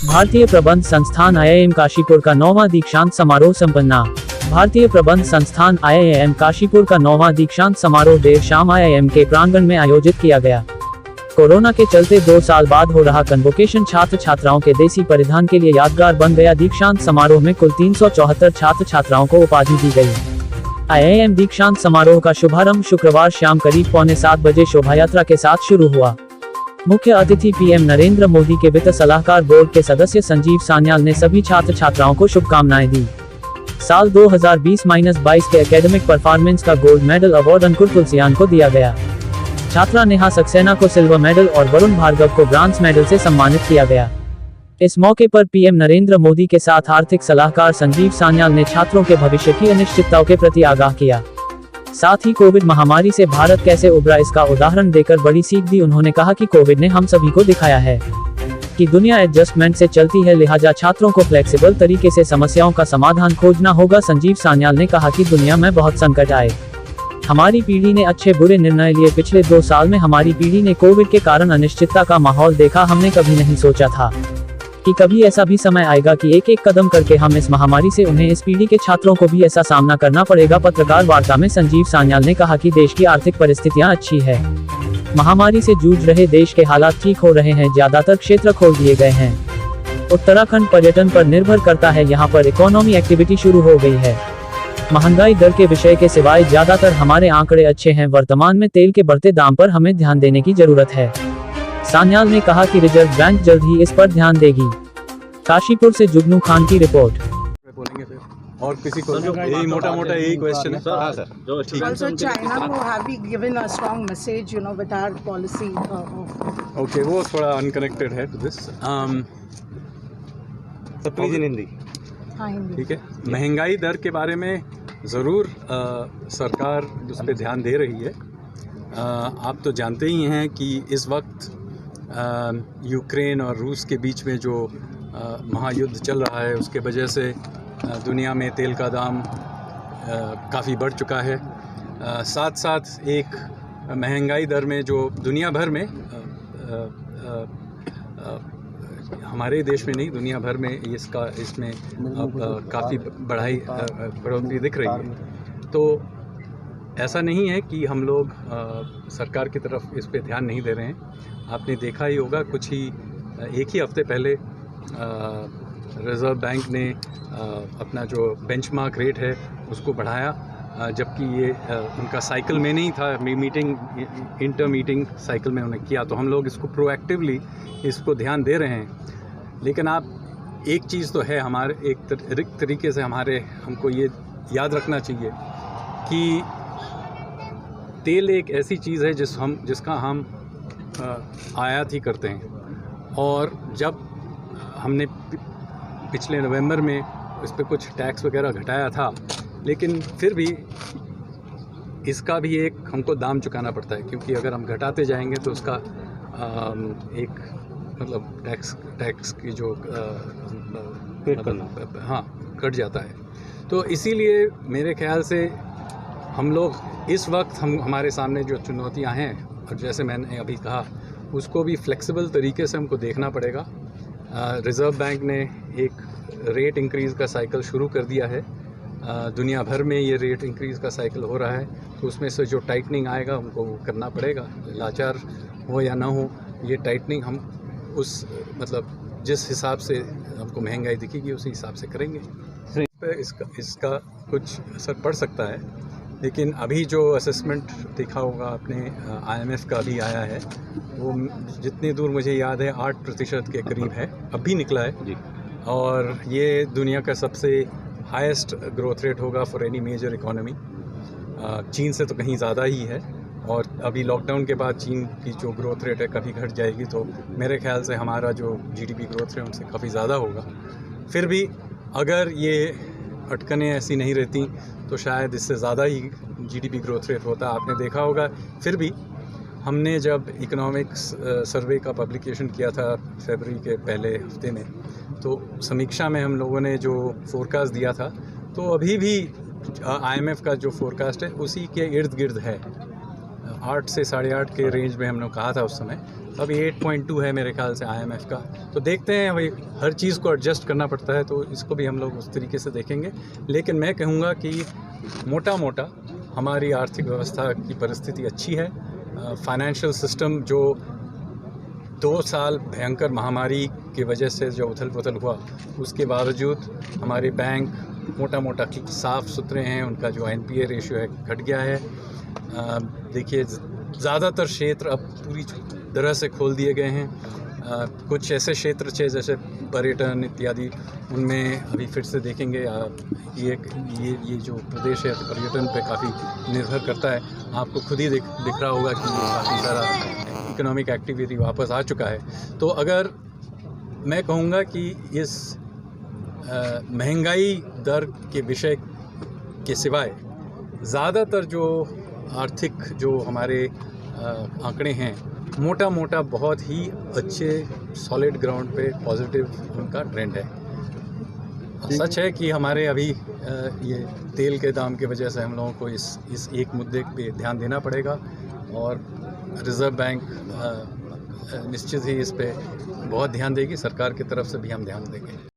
भारतीय प्रबंध संस्थान IIM काशीपुर का 9वां दीक्षांत समारोह संपन्न। भारतीय प्रबंध संस्थान IIM काशीपुर का 9वां दीक्षांत समारोह देर शाम IIM के प्रांगण में आयोजित किया गया। कोरोना के चलते 2 साल बाद हो रहा कन्वोकेशन छात्र छात्राओं के देसी परिधान के लिए यादगार बन गया। दीक्षांत समारोह में कुल 374 छात्र छात्राओं को उपाधि दी गई। IIM दीक्षांत समारोह का शुभारंभ शुक्रवार शाम करीब 6:45 बजे शोभायात्रा के साथ शुरू हुआ। मुख्य अतिथि PM नरेंद्र मोदी के वित्त सलाहकार बोर्ड के सदस्य संजीव सान्याल ने सभी छात्र छात्राओं को शुभकामनाएं दी। साल 2020-22 के एकेडमिक परफॉर्मेंस का गोल्ड मेडल अवार्ड अंकुर तुलसियान को दिया गया। छात्रा नेहा सक्सेना को सिल्वर मेडल और वरुण भार्गव को ब्रांज मेडल से सम्मानित किया गया। इस मौके पर PM नरेंद्र मोदी के साथ आर्थिक सलाहकार संजीव सान्याल ने छात्रों के भविष्य की अनिश्चितताओं के प्रति आगाह किया। साथ ही कोविड महामारी से भारत कैसे उबरा इसका उदाहरण देकर बड़ी सीख दी। उन्होंने कहा कि कोविड ने हम सभी को दिखाया है कि दुनिया एडजस्टमेंट से चलती है, लिहाजा छात्रों को फ्लेक्सिबल तरीके से समस्याओं का समाधान खोजना होगा। संजीव सान्याल ने कहा कि दुनिया में बहुत संकट आए, हमारी पीढ़ी ने अच्छे बुरे निर्णय लिए। पिछले 2 साल में हमारी पीढ़ी ने कोविड के कारण अनिश्चितता का माहौल देखा। हमने कभी नहीं सोचा था कि कभी ऐसा भी समय आएगा कि एक एक कदम करके हम इस महामारी से उन्हें इस पीढ़ी के छात्रों को भी ऐसा सामना करना पड़ेगा। पत्रकार वार्ता में संजीव सान्याल ने कहा कि देश की आर्थिक परिस्थितियां अच्छी है, महामारी से जूझ रहे देश के हालात ठीक हो रहे हैं, ज्यादातर क्षेत्र खोल दिए गए हैं। उत्तराखंड पर्यटन पर निर्भर करता है, यहाँ पर इकोनॉमी एक्टिविटी शुरू हो गई है। महंगाई दर के विषय के सिवाय ज्यादातर हमारे आंकड़े अच्छे हैं। वर्तमान में तेल के बढ़ते दाम पर हमें ध्यान देने की जरूरत है। सान्याल ने कहा कि रिजर्व बैंक जल्द ही इस पर ध्यान देगी। काशीपुर से जुगनू खान की रिपोर्ट। बोलेंगे फिर और किसी को यही मोटा यही क्वेश्चन है। हाँ सर, जो ठीक है। Also China who have been given a strong message, with our policy okay, वो थोड़ा अनकनेक्टेड है टू दिस। प्लीज इन हिंदी। हाँ, हिंदी। ठीक है। महंगाई दर के बारे में ज़रूर सरकार उस पर ध्यान दे रही है। आप तो जानते ही हैं कि इस वक्त यूक्रेन और रूस के बीच में जो महायुद्ध चल रहा है, उसके वजह से दुनिया में तेल का दाम काफ़ी बढ़ चुका है। साथ साथ एक महंगाई दर में जो दुनिया भर में हमारे देश में नहीं, दुनिया भर में इसमें काफ़ी बढ़ोतरी दिख रही है। तो ऐसा नहीं है कि हम लोग सरकार की तरफ इस पे ध्यान नहीं दे रहे हैं। आपने देखा ही होगा, एक ही हफ्ते पहले रिज़र्व बैंक ने अपना जो बेंचमार्क रेट है उसको बढ़ाया, जबकि ये उनका साइकिल में नहीं था, इंटर मीटिंग साइकिल में उन्होंने किया। तो हम लोग इसको प्रोएक्टिवली इसको ध्यान दे रहे हैं। लेकिन आप एक चीज़ तो है, हमारे एक तरीके से हमको ये याद रखना चाहिए कि तेल एक ऐसी चीज़ है जिसका हम आयात ही करते हैं। और जब हमने पिछले नवंबर में इस पर कुछ टैक्स वगैरह घटाया था, लेकिन फिर भी इसका भी एक हमको दाम चुकाना पड़ता है, क्योंकि अगर हम घटाते जाएंगे तो उसका एक मतलब टैक्स की जो कट जाता है। तो इसीलिए मेरे ख्याल से हम लोग इस वक्त हमारे सामने जो चुनौतियां हैं, और जैसे मैंने अभी कहा, उसको भी फ्लेक्सिबल तरीके से हमको देखना पड़ेगा। रिज़र्व बैंक ने एक रेट इंक्रीज़ का साइकिल शुरू कर दिया है। दुनिया भर में ये रेट इंक्रीज़ का साइकिल हो रहा है, तो उसमें से जो टाइटनिंग आएगा हमको वो करना पड़ेगा। लाचार हो या ना हो, ये टाइटनिंग हम जिस हिसाब से हमको महंगाई दिखेगी उसी हिसाब से करेंगे। इसका कुछ असर पड़ सकता है, लेकिन अभी जो असेसमेंट देखा होगा आपने, IMF का भी आया है, वो जितनी दूर मुझे याद है 8% के करीब है, अभी निकला है जी। और ये दुनिया का सबसे हाईएस्ट ग्रोथ रेट होगा फॉर एनी मेजर इकोनॉमी। चीन से तो कहीं ज़्यादा ही है, और अभी लॉकडाउन के बाद चीन की जो ग्रोथ रेट है कभी घट जाएगी, तो मेरे ख्याल से हमारा जो GDP ग्रोथ रेट उनसे काफ़ी ज़्यादा होगा। फिर भी अगर ये अटकनें ऐसी नहीं रहती तो शायद इससे ज़्यादा ही GDP ग्रोथ रेट होता। आपने देखा होगा, फिर भी हमने जब इकोनॉमिक्स सर्वे का पब्लिकेशन किया था फरवरी के पहले हफ्ते में, तो समीक्षा में हम लोगों ने जो फोरकास्ट दिया था, तो अभी भी IMF का जो फोरकास्ट है उसी के इर्द गिर्द है। 8 से 8.5 के रेंज में हमने कहा था उस समय, अभी 8.2 है मेरे ख्याल से IMF का। तो देखते हैं भाई, हर चीज़ को एडजस्ट करना पड़ता है, तो इसको भी हम लोग उस तरीके से देखेंगे। लेकिन मैं कहूँगा कि मोटा मोटा हमारी आर्थिक व्यवस्था की परिस्थिति अच्छी है। फाइनेंशियल सिस्टम जो 2 साल भयंकर महामारी की वजह से जो उथल पुथल हुआ, उसके बावजूद हमारे बैंक मोटा मोटा साफ़ सुथरे हैं, उनका जो NPA रेशियो है घट गया है। देखिए, ज़्यादातर क्षेत्र अब पूरी तरह से खोल दिए गए हैं। कुछ ऐसे क्षेत्र थे जैसे पर्यटन इत्यादि, उनमें अभी फिर से देखेंगे। ये जो प्रदेश है पर्यटन पे काफ़ी निर्भर करता है। आपको खुद ही दिख रहा होगा कि काफ़ी सारा इकोनॉमिक एक्टिविटी वापस आ चुका है। तो अगर मैं कहूँगा कि इस महंगाई दर के विषय के सिवाय ज़्यादातर जो आर्थिक जो हमारे आंकड़े हैं, मोटा मोटा बहुत ही अच्छे सॉलिड ग्राउंड पे पॉजिटिव उनका ट्रेंड है। सच है कि हमारे अभी ये तेल के दाम की वजह से हम लोगों को इस एक मुद्दे पे ध्यान देना पड़ेगा, और रिज़र्व बैंक निश्चित ही इस पे बहुत ध्यान देगी। सरकार की तरफ से भी हम ध्यान देंगे।